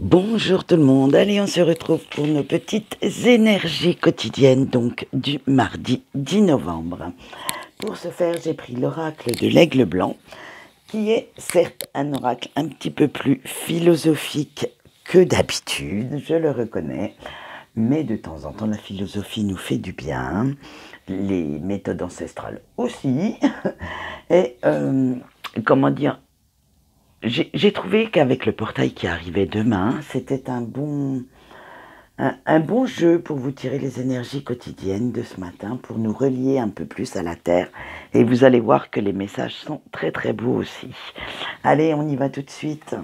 Bonjour tout le monde, allez on se retrouve pour nos petites énergies quotidiennes donc du mardi 10 novembre. Pour ce faire j'ai pris l'oracle de l'aigle blanc qui est certes un oracle un petit peu plus philosophique que d'habitude, je le reconnais, mais de temps en temps la philosophie nous fait du bien, les méthodes ancestrales aussi, et comment dire, j'ai trouvé qu'avec le portail qui arrivait demain, c'était un bon jeu pour vous tirer les énergies quotidiennes de ce matin, pour nous relier un peu plus à la Terre. Et vous allez voir que les messages sont très très beaux aussi. Allez, on y va tout de suite.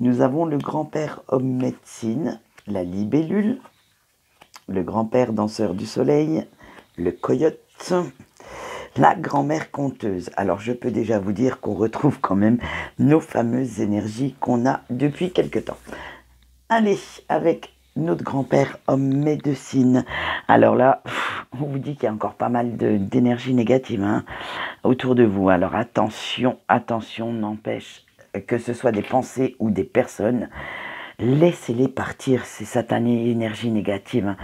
Nous avons le grand-père homme médecine, la libellule, le grand-père danseur du soleil, le coyote, la grand-mère conteuse. Alors je peux déjà vous dire qu'on retrouve quand même nos fameuses énergies qu'on a depuis quelque temps. Allez, avec notre grand-père homme médecine. Alors là, on vous dit qu'il y a encore pas mal d'énergie négative autour de vous. Alors attention, attention, n'empêche que ce soit des pensées ou des personnes, laissez-les partir, ces satanées énergies négatives.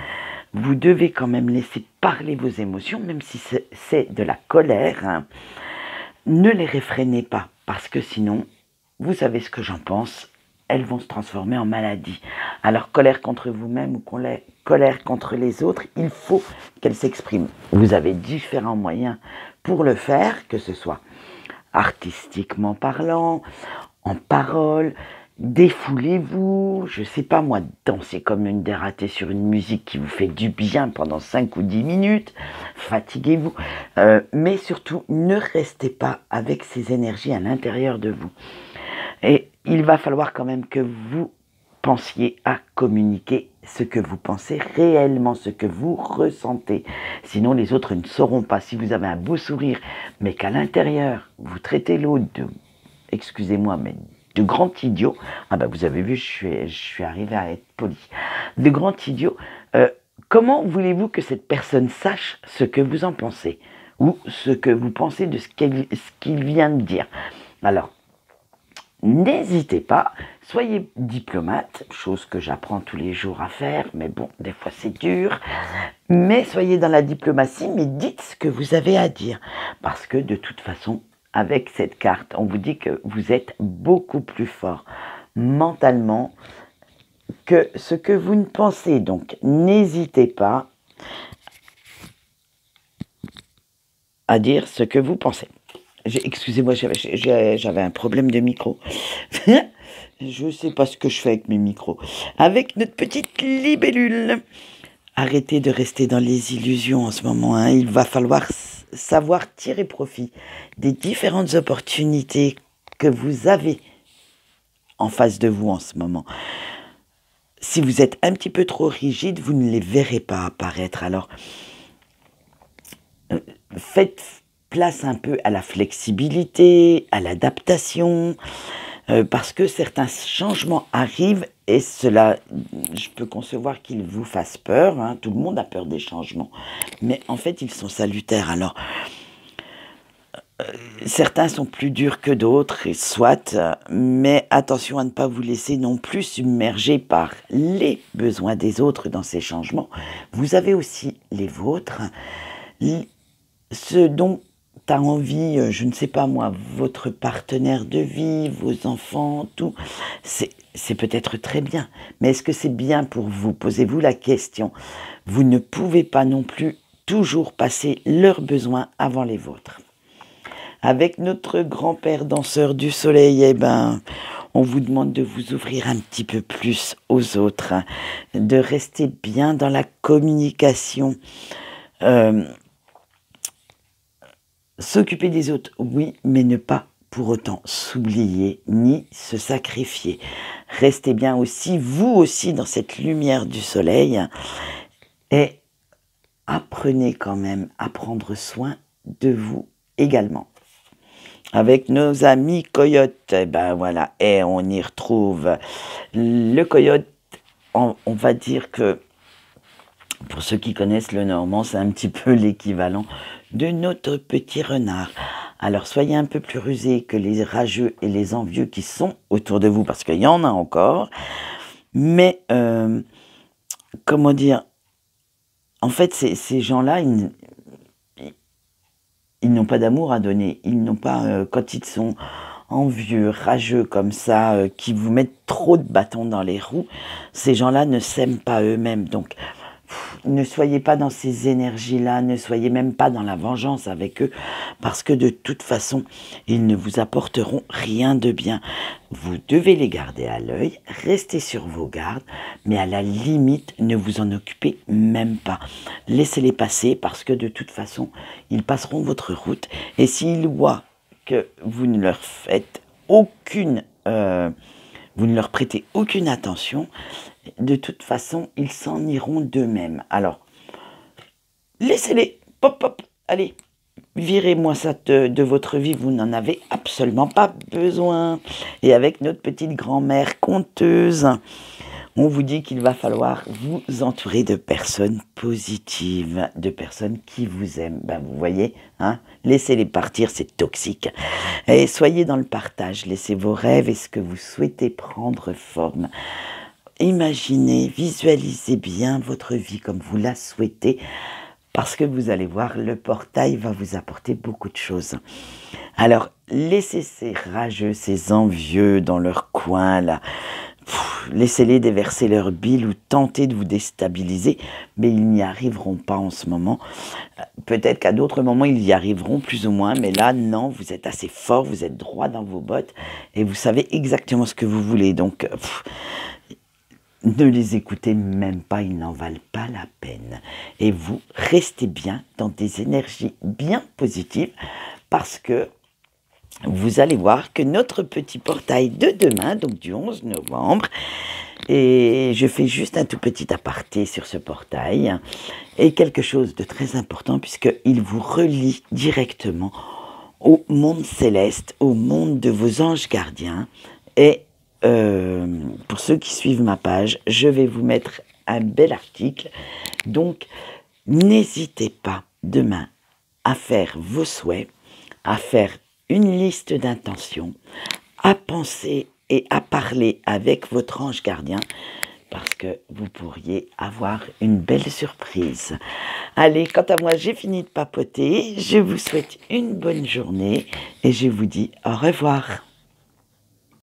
Vous devez quand même laisser parler vos émotions, même si c'est de la colère. Ne les réfrénez pas, parce que sinon, vous savez ce que j'en pense, elles vont se transformer en maladie. Alors, colère contre vous-même ou colère contre les autres, il faut qu'elles s'expriment. Vous avez différents moyens pour le faire, que ce soit artistiquement parlant, en parole. Défoulez-vous, je sais pas moi, dansez comme une dératée sur une musique qui vous fait du bien pendant 5 ou 10 minutes, fatiguez-vous, mais surtout ne restez pas avec ces énergies à l'intérieur de vous. Et il va falloir quand même que vous pensiez à communiquer ce que vous pensez réellement, ce que vous ressentez. Sinon les autres ne sauront pas. Si vous avez un beau sourire, mais qu'à l'intérieur, vous traitez l'autre de, excusez-moi, mais de grand idiot, ah ben vous avez vu, je suis arrivé à être poli, de grand idiot, comment voulez-vous que cette personne sache ce que vous en pensez, ou ce que vous pensez de ce qu'il vient de dire? Alors, n'hésitez pas, soyez diplomate, chose que j'apprends tous les jours à faire, mais bon, des fois c'est dur, mais soyez dans la diplomatie, mais dites ce que vous avez à dire, parce que de toute façon, avec cette carte, on vous dit que vous êtes beaucoup plus fort mentalement que ce que vous ne pensez. Donc, n'hésitez pas à dire ce que vous pensez. Excusez-moi, j'avais un problème de micro. Je ne sais pas ce que je fais avec mes micros. Avec notre petite libellule. Arrêtez de rester dans les illusions en ce moment. Il va falloir savoir tirer profit des différentes opportunités que vous avez en face de vous en ce moment. Si vous êtes un petit peu trop rigide, vous ne les verrez pas apparaître. Alors, faites place un peu à la flexibilité, à l'adaptation, parce que certains changements arrivent et cela, je peux concevoir qu'ils vous fassent peur. Tout le monde a peur des changements, mais en fait, ils sont salutaires. Alors, certains sont plus durs que d'autres, soit, mais attention à ne pas vous laisser non plus submerger par les besoins des autres dans ces changements. Vous avez aussi les vôtres, ce dont a envie, je ne sais pas moi, votre partenaire de vie, vos enfants, tout, c'est peut-être très bien, mais est-ce que c'est bien pour vous? Posez-vous la question. Vous ne pouvez pas non plus toujours passer leurs besoins avant les vôtres. Avec notre grand-père danseur du soleil, on vous demande de vous ouvrir un petit peu plus aux autres, de rester bien dans la communication. S'occuper des autres, oui, mais ne pas pour autant s'oublier ni se sacrifier. Restez bien aussi, vous aussi, dans cette lumière du soleil et apprenez quand même à prendre soin de vous également. Avec nos amis coyotes, voilà, et on y retrouve le coyote. On va dire que, pour ceux qui connaissent le normand, c'est un petit peu l'équivalent de notre petit renard. Alors soyez un peu plus rusés que les rageux et les envieux qui sont autour de vous, parce qu'il y en a encore. Mais, comment dire, en fait, ces gens-là, ils n'ont pas d'amour à donner. Ils n'ont pas, quand ils sont envieux, rageux comme ça, qui vous mettent trop de bâtons dans les roues, ces gens-là ne s'aiment pas eux-mêmes. Donc, ne soyez pas dans ces énergies-là, ne soyez même pas dans la vengeance avec eux, parce que de toute façon, ils ne vous apporteront rien de bien. Vous devez les garder à l'œil, restez sur vos gardes, mais à la limite, ne vous en occupez même pas. Laissez-les passer, parce que de toute façon, ils passeront votre route, et s'ils voient que vous ne leur faites aucune... vous ne leur prêtez aucune attention, de toute façon, ils s'en iront d'eux-mêmes. Alors, laissez-les, pop, pop, allez, virez-moi ça de votre vie, vous n'en avez absolument pas besoin. Et avec notre petite grand-mère conteuse, on vous dit qu'il va falloir vous entourer de personnes positives, de personnes qui vous aiment. Ben, vous voyez, hein, laissez-les partir, c'est toxique. Et soyez dans le partage, laissez vos rêves et ce que vous souhaitez prendre forme. Imaginez, visualisez bien votre vie comme vous la souhaitez, parce que vous allez voir, le portail va vous apporter beaucoup de choses. Alors, laissez ces rageux, ces envieux dans leur coin, là. Laissez-les déverser leur bile ou tenter de vous déstabiliser, mais ils n'y arriveront pas en ce moment. Peut-être qu'à d'autres moments, ils y arriveront plus ou moins, mais là, non, vous êtes assez fort, vous êtes droit dans vos bottes, et vous savez exactement ce que vous voulez. Donc, ne les écoutez même pas, ils n'en valent pas la peine. Et vous, restez bien dans des énergies bien positives, parce que vous allez voir que notre petit portail de demain, donc du 11 novembre, et je fais juste un tout petit aparté sur ce portail, est quelque chose de très important, puisqu'il vous relie directement au monde céleste, au monde de vos anges gardiens. Et pour ceux qui suivent ma page, je vais vous mettre un bel article. Donc, n'hésitez pas demain à faire vos souhaits, à faire une liste d'intentions, à penser et à parler avec votre ange gardien, parce que vous pourriez avoir une belle surprise. Allez, quant à moi, j'ai fini de papoter. Je vous souhaite une bonne journée et je vous dis au revoir.